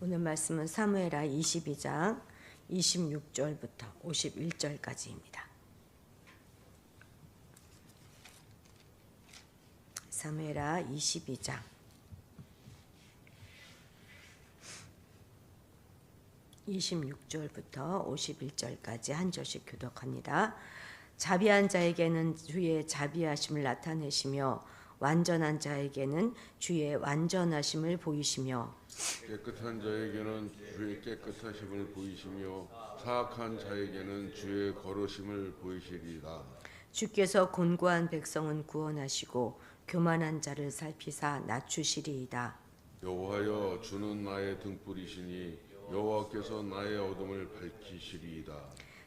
오늘 말씀은 사무엘하 22장 26절부터 51절까지입니다. 사무엘하 22장 26절부터 51절까지 한 절씩 교독합니다. 자비한 자에게는 주의 자비하심을 나타내시며 완전한 자에게는 주의 완전하심을 보이시며 깨끗한 자에게는 주의 깨끗하심을 보이시며 사악한 자에게는 주의 거룩심을 보이시리이다. 주께서 곤고한 백성은 구원하시고 교만한 자를 살피사 낮추시리이다. 여호와여, 주는 나의 등불이시니 여호와께서 나의 어둠을 밝히시리이다.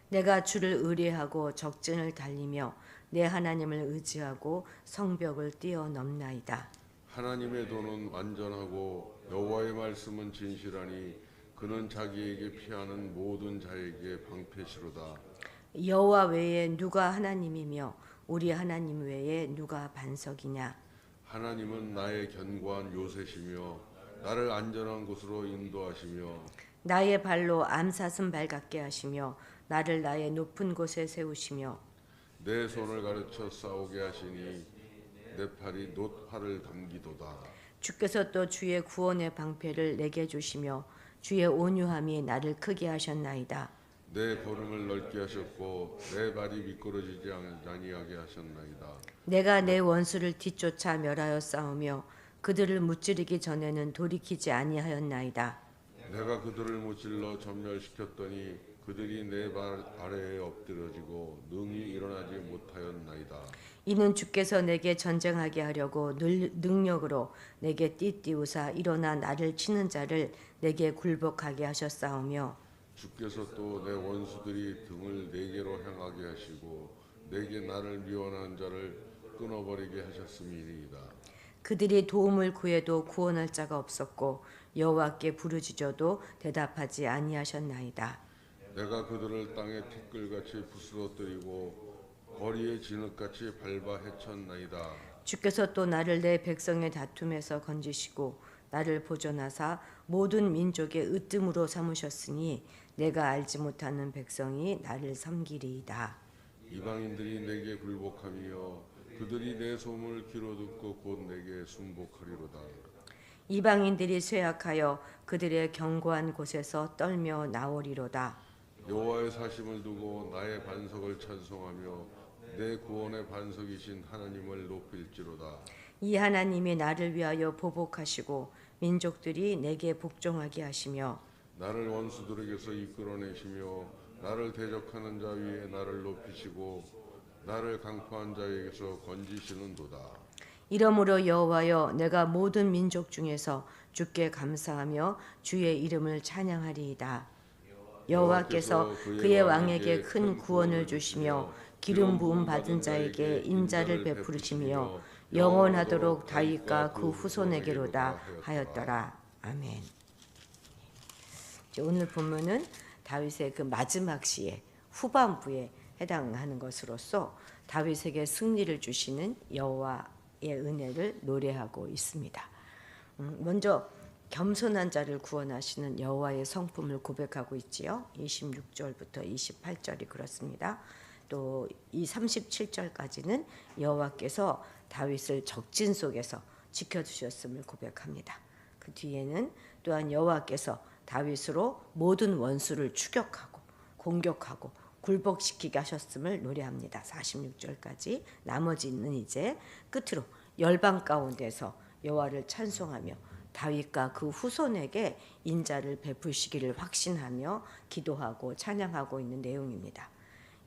내가 주를 의뢰하고 적진을 달리며 내 하나님을 의지하고 성벽을 뛰어넘나이다. 하나님의 도는 완전하고 여호와의 말씀은 진실하니 그는 자기에게 피하는 모든 자에게 방패시로다. 여호와 외에 누가 하나님이며 우리 하나님 외에 누가 반석이냐. 하나님은 나의 견고한 요새시며 나를 안전한 곳으로 인도하시며 나의 발로 암사슴 발같게 하시며 나를 나의 높은 곳에 세우시며 내 손을 가르쳐 싸우게 하시니 내 팔이 놋활을 담기도다. 주께서 또 주의 구원의 방패를 내게 주시며 주의 온유함이 나를 크게 하셨나이다. 내 걸음을 넓게 하셨고 내 발이 미끄러지지 아니하게 하셨나이다. 내가 내 원수를 뒤쫓아 멸하여 싸우며 그들을 무찌르기 전에는 돌이키지 아니하였나이다. 내가 그들을 무찔러 전멸시켰더니 그들이 내 발 아래에 엎드러지고 능히 일어나지 못하였나이다. 이는 주께서 내게 전쟁하게 하려고 능력으로 내게 띠띠우사 일어나 나를 치는 자를 내게 굴복하게 하셨사오며 주께서 또 내 원수들이 등을 내게로 향하게 하시고 내게 나를 미워하는 자를 끊어버리게 하셨음이니이다. 그들이 도움을 구해도 구원할 자가 없었고 여호와께 부르짖어도 대답하지 아니하셨나이다. 내가 그들을 땅에 티끌같이 부스러뜨리고 거리에 진흙같이 밟아 헤쳤나이다. 주께서 또 나를 내 백성의 다툼에서 건지시고 나를 보존하사 모든 민족의 으뜸으로 삼으셨으니 내가 알지 못하는 백성이 나를 섬기리이다. 이방인들이 내게 굴복하며 그들이 내 소문을 귀로 듣고 곧 내게 순복하리로다. 이방인들이 쇠약하여 그들의 견고한 곳에서 떨며 나오리로다. 여호와의 사심을 두고 나의 반석을 찬송하며 내 구원의 반석이신 하나님을 높일지로다. 이 하나님이 나를 위하여 보복하시고 민족들이 내게 복종하게 하시며 나를 원수들에게서 이끌어내시며 나를 대적하는 자 위에 나를 높이시고 나를 강포한 자에게서 건지시는도다. 이러므로 여호와여, 내가 모든 민족 중에서 주께 감사하며 주의 이름을 찬양하리이다. 여호와께서 그의 왕에게 큰 구원을 주시며 기름 부음 받은 자에게 인자를 베푸시며 영원하도록 다윗과 그 후손에게로다 하였더라. 아멘. 오늘 본문은 다윗의 그 마지막 시의 후반부에 해당하는 것으로서 다윗에게 승리를 주시는 여호와의 은혜를 노래하고 있습니다. 먼저 겸손한 자를 구원하시는 여호와의 성품을 고백하고 있지요. 26절부터 28절이 그렇습니다. 또 이 37절까지는 여호와께서 다윗을 적진 속에서 지켜주셨음을 고백합니다. 그 뒤에는 또한 여호와께서 다윗으로 모든 원수를 추격하고 공격하고 굴복시키게 하셨음을 노래합니다. 46절까지. 나머지는 이제 끝으로 열방 가운데서 여호와를 찬송하며 다윗과 그 후손에게 인자를 베푸시기를 확신하며 기도하고 찬양하고 있는 내용입니다.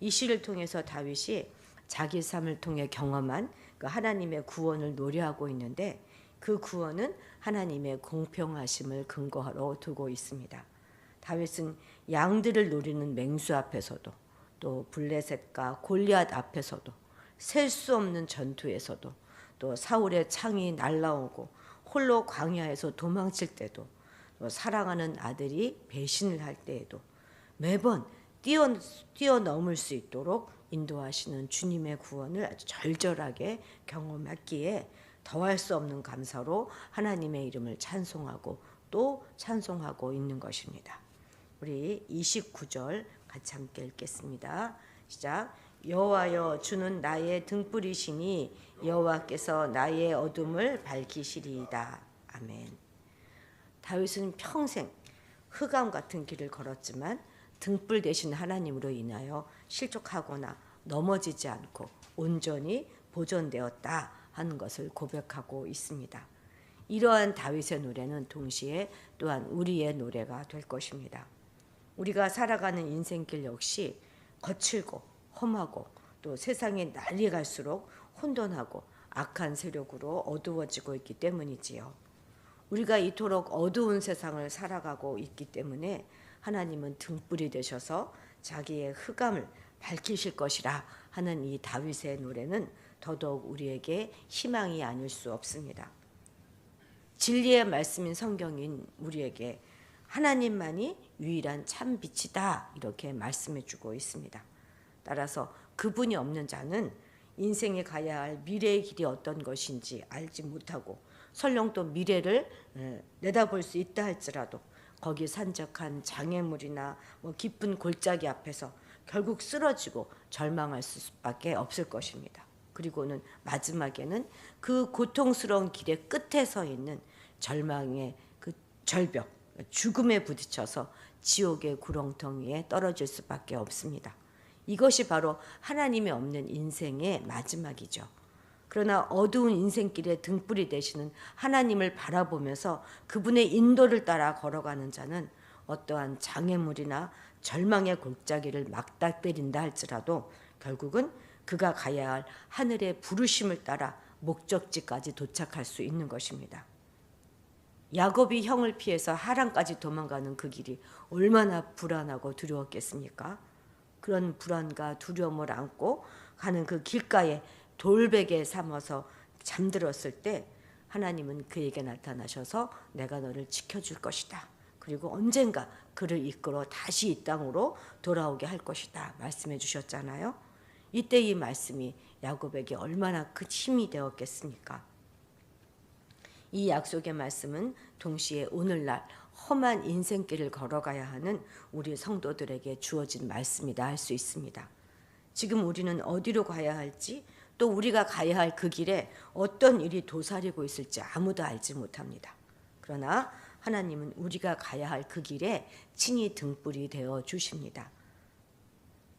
이 시를 통해서 다윗이 자기 삶을 통해 경험한 그 하나님의 구원을 노래하고 있는데 그 구원은 하나님의 공평하심을 근거로 두고 있습니다. 다윗은 양들을 노리는 맹수 앞에서도 또 블레셋과 골리앗 앞에서도 셀 수 없는 전투에서도 또 사울의 창이 날라오고 홀로 광야에서 도망칠 때도 또 사랑하는 아들이 배신을 할 때에도 매번 뛰어넘을 수 있도록 인도하시는 주님의 구원을 아주 절절하게 경험했기에 더할 수 없는 감사로 하나님의 이름을 찬송하고 또 찬송하고 있는 것입니다. 우리 29절 같이 함께 읽겠습니다. 시작. 여호와여 주는 나의 등불이시니 여호와께서 나의 어둠을 밝히시리이다. 아멘. 다윗은 평생 흑암 같은 길을 걸었지만 등불 되신 하나님으로 인하여 실족하거나 넘어지지 않고 온전히 보존되었다 하는 것을 고백하고 있습니다. 이러한 다윗의 노래는 동시에 또한 우리의 노래가 될 것입니다. 우리가 살아가는 인생길 역시 거칠고 험하고 또 세상이 날이 갈수록 혼돈하고 악한 세력으로 어두워지고 있기 때문이지요. 우리가 이토록 어두운 세상을 살아가고 있기 때문에 하나님은 등불이 되셔서 자기의 흑암을 밝히실 것이라 하는 이 다윗의 노래는 더더욱 우리에게 희망이 아닐 수 없습니다. 진리의 말씀인 성경인 우리에게 하나님만이 유일한 참 빛이다 이렇게 말씀해 주고 있습니다. 따라서 그분이 없는 자는 인생에 가야 할 미래의 길이 어떤 것인지 알지 못하고 설령 또 미래를 내다볼 수 있다 할지라도 거기 산적한 장애물이나 깊은 골짜기 앞에서 결국 쓰러지고 절망할 수밖에 없을 것입니다. 그리고는 마지막에는 그 고통스러운 길의 끝에 서 있는 절망의 그 절벽, 죽음에 부딪혀서 지옥의 구렁텅이에 떨어질 수밖에 없습니다. 이것이 바로 하나님이 없는 인생의 마지막이죠. 그러나 어두운 인생길에 등불이 되시는 하나님을 바라보면서 그분의 인도를 따라 걸어가는 자는 어떠한 장애물이나 절망의 골짜기를 맞닥뜨린다 할지라도 결국은 그가 가야 할 하늘의 부르심을 따라 목적지까지 도착할 수 있는 것입니다. 야곱이 형을 피해서 하란까지 도망가는 그 길이 얼마나 불안하고 두려웠겠습니까? 그런 불안과 두려움을 안고 가는 그 길가에 돌베개 삼아서 잠들었을 때 하나님은 그에게 나타나셔서 내가 너를 지켜줄 것이다. 그리고 언젠가 그를 이끌어 다시 이 땅으로 돌아오게 할 것이다. 말씀해 주셨잖아요. 이때 이 말씀이 야곱에게 얼마나 큰 힘이 되었겠습니까? 이 약속의 말씀은 동시에 오늘날 험한 인생길을 걸어가야 하는 우리 성도들에게 주어진 말씀이다 할 수 있습니다. 지금 우리는 어디로 가야 할지 또 우리가 가야 할 그 길에 어떤 일이 도사리고 있을지 아무도 알지 못합니다. 그러나 하나님은 우리가 가야 할 그 길에 친히 등불이 되어 주십니다.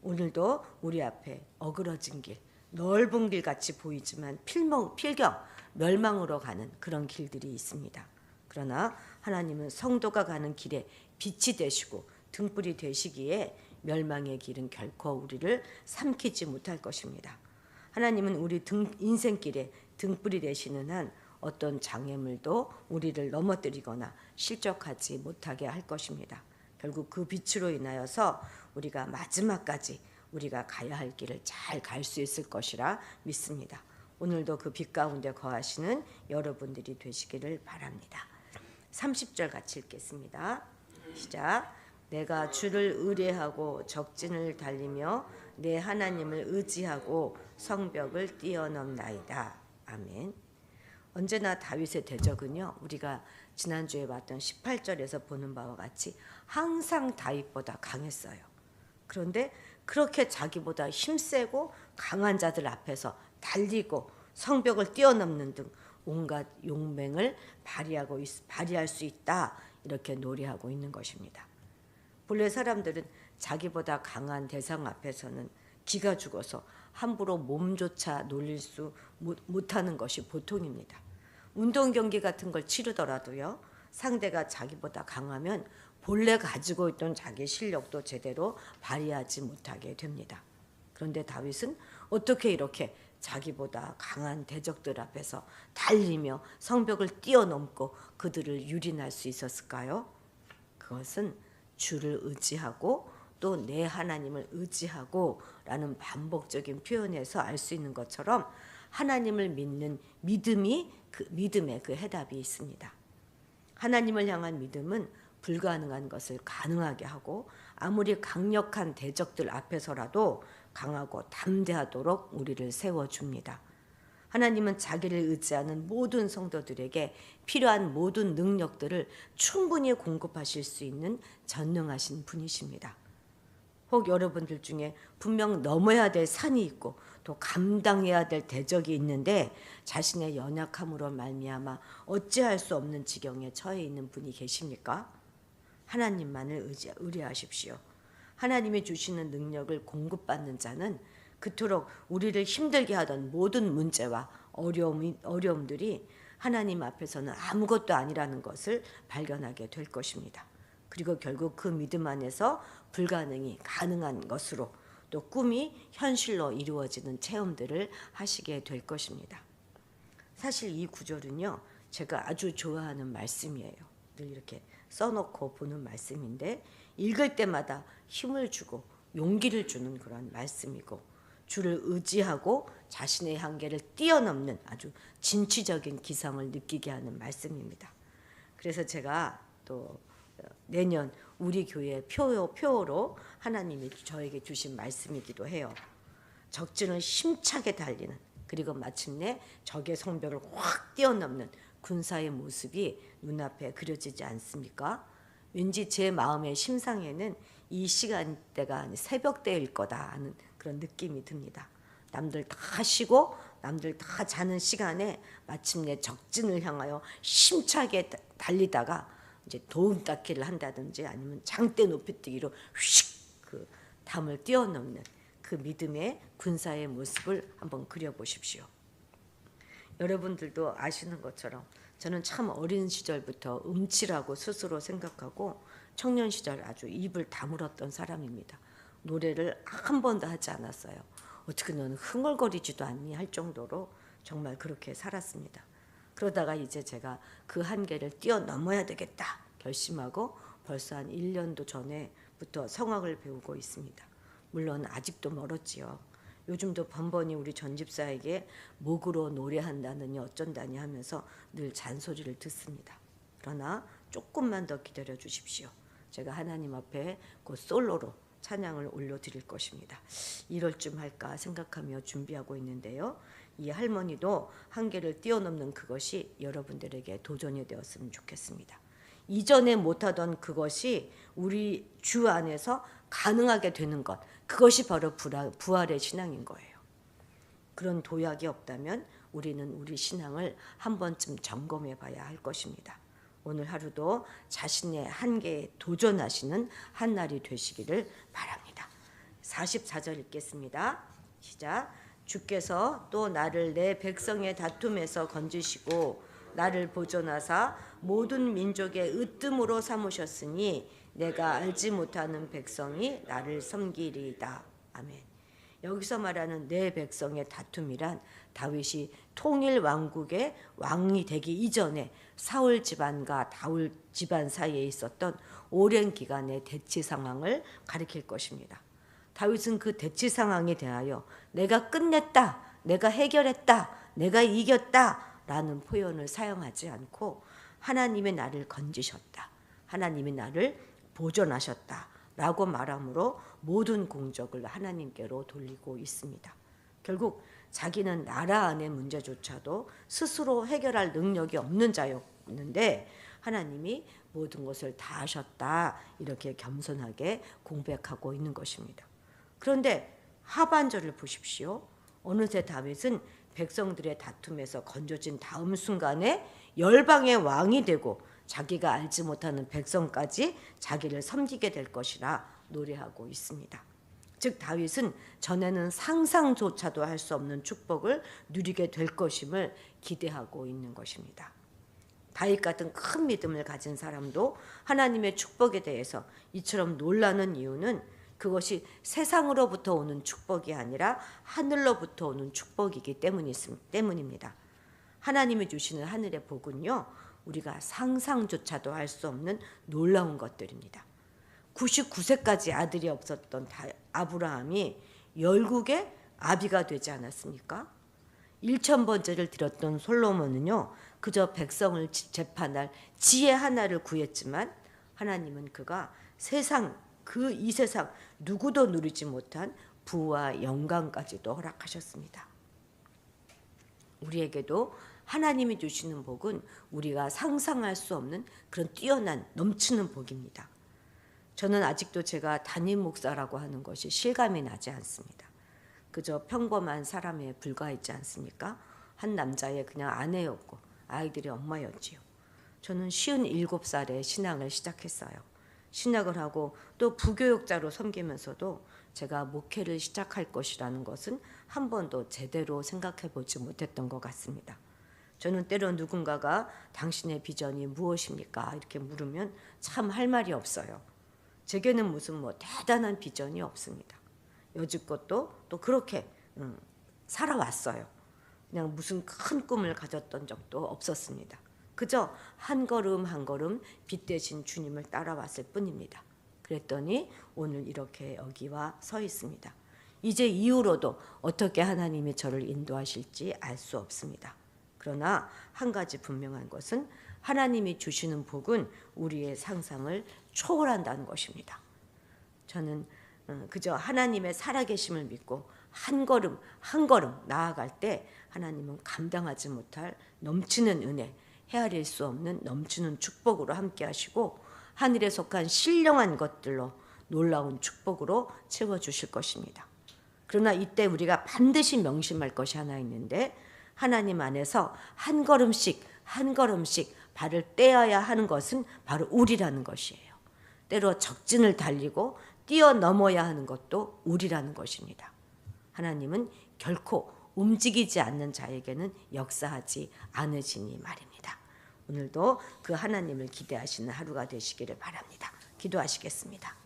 오늘도 우리 앞에 어그러진 길, 넓은 길 같이 보이지만 필경 멸망으로 가는 그런 길들이 있습니다. 그러나 하나님은 성도가 가는 길에 빛이 되시고 등불이 되시기에 멸망의 길은 결코 우리를 삼키지 못할 것입니다. 하나님은 우리 인생길에 등불이 되시는 한 어떤 장애물도 우리를 넘어뜨리거나 실족하지 못하게 할 것입니다. 결국 그 빛으로 인하여서 우리가 마지막까지 우리가 가야 할 길을 잘 갈 수 있을 것이라 믿습니다. 오늘도 그 빛 가운데 거하시는 여러분들이 되시기를 바랍니다. 30절 같이 읽겠습니다. 시작. 내가 주를 의뢰하고 적진을 달리며 내 하나님을 의지하고 성벽을 뛰어넘나이다. 아멘. 언제나 다윗의 대적은요, 우리가 지난주에 봤던 18절에서 보는 바와 같이 항상 다윗보다 강했어요. 그런데 그렇게 자기보다 힘세고 강한 자들 앞에서 달리고 성벽을 뛰어넘는 등 온갖 용맹을 발휘할 수 있다, 이렇게 노래하고 있는 것입니다. 본래 사람들은 자기보다 강한 대상 앞에서는 기가 죽어서 함부로 몸조차 놀릴 수 못하는 것이 보통입니다. 운동 경기 같은 걸 치르더라도요, 상대가 자기보다 강하면 본래 가지고 있던 자기 실력도 제대로 발휘하지 못하게 됩니다. 그런데 다윗은 어떻게 이렇게 자기보다 강한 대적들 앞에서 달리며 성벽을 뛰어넘고 그들을 유린할 수 있었을까요? 그것은 주를 의지하고 또 내 하나님을 의지하고 라는 반복적인 표현에서 알 수 있는 것처럼 하나님을 믿는 믿음의 그 해답이 있습니다. 하나님을 향한 믿음은 불가능한 것을 가능하게 하고 아무리 강력한 대적들 앞에서라도 강하고 담대하도록 우리를 세워줍니다. 하나님은 자기를 의지하는 모든 성도들에게 필요한 모든 능력들을 충분히 공급하실 수 있는 전능하신 분이십니다. 혹 여러분들 중에 분명 넘어야 될 산이 있고 또 감당해야 될 대적이 있는데 자신의 연약함으로 말미암아 어찌할 수 없는 지경에 처해 있는 분이 계십니까? 하나님만을 의뢰하십시오. 하나님이 주시는 능력을 공급받는 자는 그토록 우리를 힘들게 하던 모든 문제와 어려움들이 하나님 앞에서는 아무것도 아니라는 것을 발견하게 될 것입니다. 그리고 결국 그 믿음 안에서 불가능이 가능한 것으로 또 꿈이 현실로 이루어지는 체험들을 하시게 될 것입니다. 사실 이 구절은요, 제가 아주 좋아하는 말씀이에요. 늘 이렇게 써놓고 보는 말씀인데 읽을 때마다 힘을 주고 용기를 주는 그런 말씀이고 주를 의지하고 자신의 한계를 뛰어넘는 아주 진취적인 기성을 느끼게 하는 말씀입니다. 그래서 제가 또 내년 우리 교회 표어로 하나님이 저에게 주신 말씀이기도 해요. 적진을 힘차게 달리는, 그리고 마침내 적의 성벽을 확 뛰어넘는 군사의 모습이 눈앞에 그려지지 않습니까? 왠지 제 마음의 심상에는 이 시간대가 새벽대일 거다 하는 그런 느낌이 듭니다. 남들 다 쉬고 남들 다 자는 시간에 마침내 적진을 향하여 힘차게 달리다가 이제 도움 닦기를 한다든지 아니면 장대 높이뛰기로 휙 그 담을 뛰어넘는 그 믿음의 군사의 모습을 한번 그려보십시오. 여러분들도 아시는 것처럼 저는 참 어린 시절부터 음치라고 스스로 생각하고 청년 시절 아주 입을 다물었던 사람입니다. 노래를 한 번도 하지 않았어요. 어떻게 너는 흥얼거리지도 않니 할 정도로 정말 그렇게 살았습니다. 그러다가 이제 제가 그 한계를 뛰어넘어야 되겠다 결심하고 벌써 한 1년도 전에부터 성악을 배우고 있습니다. 물론 아직도 멀었지요. 요즘도 번번이 우리 전집사에게 목으로 노래한다느니 어쩐다니 하면서 늘 잔소리를 듣습니다. 그러나 조금만 더 기다려 주십시오. 제가 하나님 앞에 곧 솔로로 찬양을 올려드릴 것입니다. 이럴 쯤 할까 생각하며 준비하고 있는데요. 이 할머니도 한계를 뛰어넘는 그것이 여러분들에게 도전이 되었으면 좋겠습니다. 이전에 못하던 그것이 우리 주 안에서 가능하게 되는 것, 그것이 바로 부활의 신앙인 거예요. 그런 도약이 없다면 우리는 우리 신앙을 한 번쯤 점검해 봐야 할 것입니다. 오늘 하루도 자신의 한계에 도전하시는 한 날이 되시기를 바랍니다. 44절 읽겠습니다. 시작. 주께서 또 나를 내 백성의 다툼에서 건지시고 나를 보존하사 모든 민족의 으뜸으로 삼으셨으니 내가 알지 못하는 백성이 나를 섬기리이다. 아멘. 여기서 말하는 내 백성의 다툼이란 다윗이 통일 왕국의 왕이 되기 이전에 사울 집안과 다윗 집안 사이에 있었던 오랜 기간의 대치 상황을 가리킬 것입니다. 다윗은 그 대치 상황에 대하여 내가 끝냈다, 내가 해결했다, 내가 이겼다 라는 표현을 사용하지 않고 하나님의 나를 건지셨다, 하나님이 나를 보존하셨다 라고 말함으로 모든 공적을 하나님께로 돌리고 있습니다. 결국 자기는 나라 안의 문제조차도 스스로 해결할 능력이 없는 자였는데 하나님이 모든 것을 다 하셨다 이렇게 겸손하게 공백하고 있는 것입니다. 그런데 하반절을 보십시오. 어느새 다윗은 백성들의 다툼에서 건져진 다음 순간에 열방의 왕이 되고 자기가 알지 못하는 백성까지 자기를 섬기게 될 것이라 노래하고 있습니다. 즉 다윗은 전에는 상상조차도 할 수 없는 축복을 누리게 될 것임을 기대하고 있는 것입니다. 다윗 같은 큰 믿음을 가진 사람도 하나님의 축복에 대해서 이처럼 놀라는 이유는 그것이 세상으로부터 오는 축복이 아니라 하늘로부터 오는 축복이기 때문입니다. 하나님이 주시는 하늘의 복은요, 우리가 상상조차도 할 수 없는 놀라운 것들입니다. 99세까지 아들이 없었던 아브라함이 열국의 아비가 되지 않았습니까? 1000번째를 드렸던 솔로몬은요, 그저 백성을 재판할 지혜 하나를 구했지만 하나님은 그가 이 세상 누구도 누리지 못한 부와 영광까지도 허락하셨습니다. 우리에게도 하나님이 주시는 복은 우리가 상상할 수 없는 그런 뛰어난 넘치는 복입니다. 저는 아직도 제가 담임 목사라고 하는 것이 실감이 나지 않습니다. 그저 평범한 사람에 불과했지 않습니까? 한 남자의 그냥 아내였고 아이들의 엄마였지요. 저는 57살에 신앙을 시작했어요. 신학을 하고 또 부교육자로 섬기면서도 제가 목회를 시작할 것이라는 것은 한 번도 제대로 생각해 보지 못했던 것 같습니다. 저는 때로 누군가가 당신의 비전이 무엇입니까? 이렇게 물으면 참 할 말이 없어요. 제게는 무슨 대단한 비전이 없습니다. 여지껏도 또 그렇게 살아왔어요. 그냥 무슨 큰 꿈을 가졌던 적도 없었습니다. 그저 한 걸음 한 걸음 빛 대신 주님을 따라왔을 뿐입니다. 그랬더니 오늘 이렇게 여기와 서 있습니다. 이제 이후로도 어떻게 하나님이 저를 인도하실지 알 수 없습니다. 그러나 한 가지 분명한 것은 하나님이 주시는 복은 우리의 상상을 초월한다는 것입니다. 저는 그저 하나님의 살아계심을 믿고 한 걸음 한 걸음 나아갈 때 하나님은 감당하지 못할 넘치는 은혜, 헤아릴 수 없는 넘치는 축복으로 함께 하시고 하늘에 속한 신령한 것들로 놀라운 축복으로 채워주실 것입니다. 그러나 이때 우리가 반드시 명심할 것이 하나 있는데 하나님 안에서 한 걸음씩 한 걸음씩 발을 떼어야 하는 것은 바로 우리라는 것이에요. 때로 적진을 달리고 뛰어넘어야 하는 것도 우리라는 것입니다. 하나님은 결코 움직이지 않는 자에게는 역사하지 않으시니 말입니다. 오늘도 그 하나님을 기대하시는 하루가 되시기를 바랍니다. 기도하시겠습니다.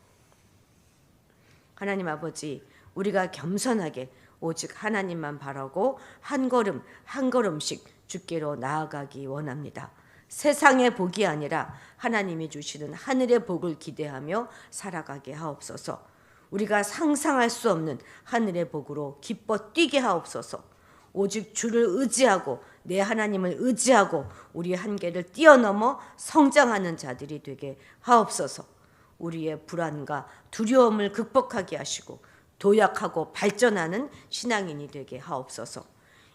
하나님 아버지, 우리가 겸손하게 오직 하나님만 바라고 한 걸음 한 걸음씩 주께로 나아가기 원합니다. 세상의 복이 아니라 하나님이 주시는 하늘의 복을 기대하며 살아가게 하옵소서. 우리가 상상할 수 없는 하늘의 복으로 기뻐 뛰게 하옵소서. 오직 주를 의지하고 내 하나님을 의지하고 우리의 한계를 뛰어넘어 성장하는 자들이 되게 하옵소서. 우리의 불안과 두려움을 극복하게 하시고 도약하고 발전하는 신앙인이 되게 하옵소서.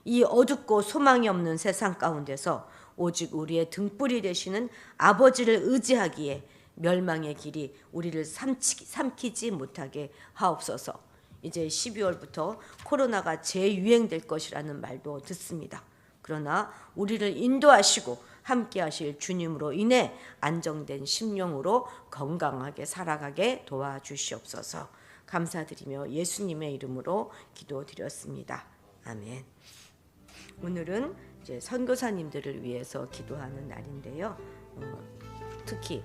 이 어둡고 소망이 없는 세상 가운데서 오직 우리의 등불이 되시는 아버지를 의지하기에 멸망의 길이 우리를 삼키지 못하게 하옵소서. 이제 12월부터 코로나가 재유행될 것이라는 말도 듣습니다. 그러나 우리를 인도하시고 함께 하실 주님으로 인해 안정된 심령으로 건강하게 살아가게 도와주시옵소서. 감사드리며 예수님의 이름으로 기도드렸습니다. 아멘. 오늘은 이제 선교사님들을 위해서 기도하는 날인데요. 특히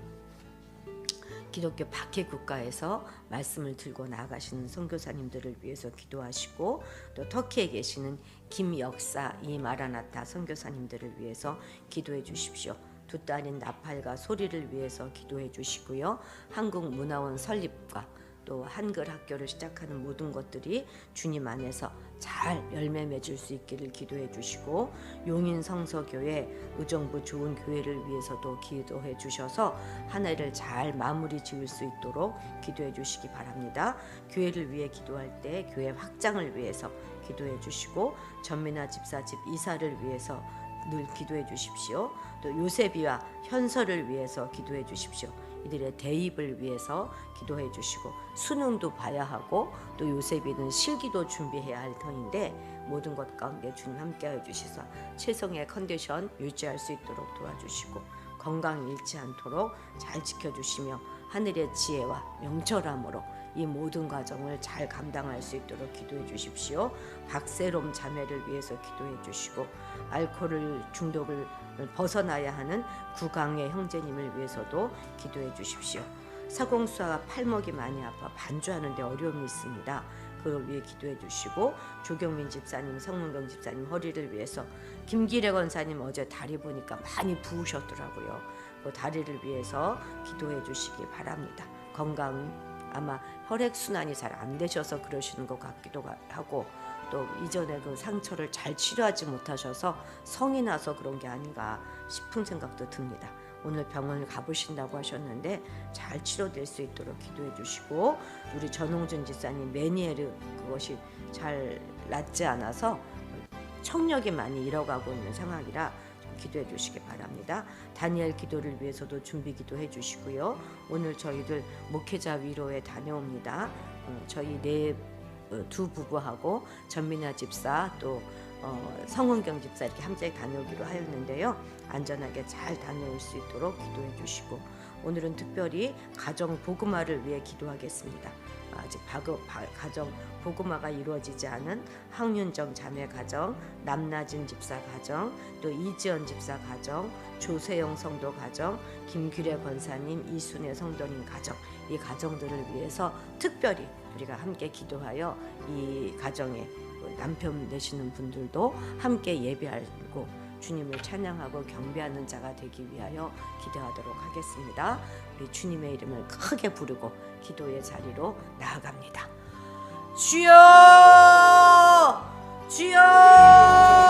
기독교 박해 국가에서 말씀을 들고 나아가시는 선교사님들을 위해서 기도하시고 또 터키에 계시는 김역사 이마라나타 선교사님들을 위해서 기도해 주십시오. 두 딸인 나팔과 소리를 위해서 기도해 주시고요. 한국문화원 설립과 또 한글 학교를 시작하는 모든 것들이 주님 안에서 잘 열매 맺을 수 있기를 기도해 주시고 용인성서교회 의정부 좋은 교회를 위해서도 기도해 주셔서 한 해를 잘 마무리 지을 수 있도록 기도해 주시기 바랍니다. 교회를 위해 기도할 때 교회 확장을 위해서 기도해 주시고 전미나 집사 집 이사를 위해서 늘 기도해 주십시오. 또 요셉이와 현설을 위해서 기도해 주십시오. 이들의 대입을 위해서 기도해 주시고 수능도 봐야 하고 또 요셉이는 실기도 준비해야 할 터인데 모든 것 가운데 주님 함께하여 주셔서 최성의 컨디션 유지할 수 있도록 도와주시고 건강 잃지 않도록 잘 지켜주시며 하늘의 지혜와 명철함으로 이 모든 과정을 잘 감당할 수 있도록 기도해 주십시오. 박세롬 자매를 위해서 기도해 주시고 알코올 중독을 벗어나야 하는 구강의 형제님을 위해서도 기도해 주십시오. 사공수아가 팔목이 많이 아파 반주하는 데 어려움이 있습니다. 그걸 위해 기도해 주시고 조경민 집사님, 성문경 집사님 허리를 위해서 김기래 권사님 어제 다리 보니까 많이 부으셨더라고요. 그 다리를 위해서 기도해 주시기 바랍니다. 건강 아마 혈액순환이 잘 안 되셔서 그러시는 것 같기도 하고 또 이전에 그 상처를 잘 치료하지 못하셔서 성이 나서 그런 게 아닌가 싶은 생각도 듭니다. 오늘 병원을 가보신다고 하셨는데 잘 치료될 수 있도록 기도해 주시고 우리 전홍준 집사님 메니에르 그것이 잘 낫지 않아서 청력이 많이 잃어가고 있는 상황이라 좀 기도해 주시기 바랍니다. 다니엘 기도를 위해서도 준비 기도해 주시고요. 오늘 저희들 목회자 위로에 다녀옵니다. 저희 두 부부하고 전민아 집사 또 성은경 집사 이렇게 함께 다녀오기로 하였는데요. 안전하게 잘 다녀올 수 있도록 기도해 주시고, 오늘은 특별히 가정 복음화를 위해 기도하겠습니다. 아직 가정 복음화가 이루어지지 않은 황윤정 자매 가정, 남나진 집사 가정, 또 이지연 집사 가정, 조세영 성도 가정, 김규래 권사님, 이순애 성도님 가정, 이 가정들을 위해서 특별히 우리가 함께 기도하여 이 가정에 남편 되시는 분들도 함께 예배하고 주님을 찬양하고 경배하는 자가 되기 위하여 기도하도록 하겠습니다. 우리 주님의 이름을 크게 부르고 기도의 자리로 나아갑니다. 주여! 주여!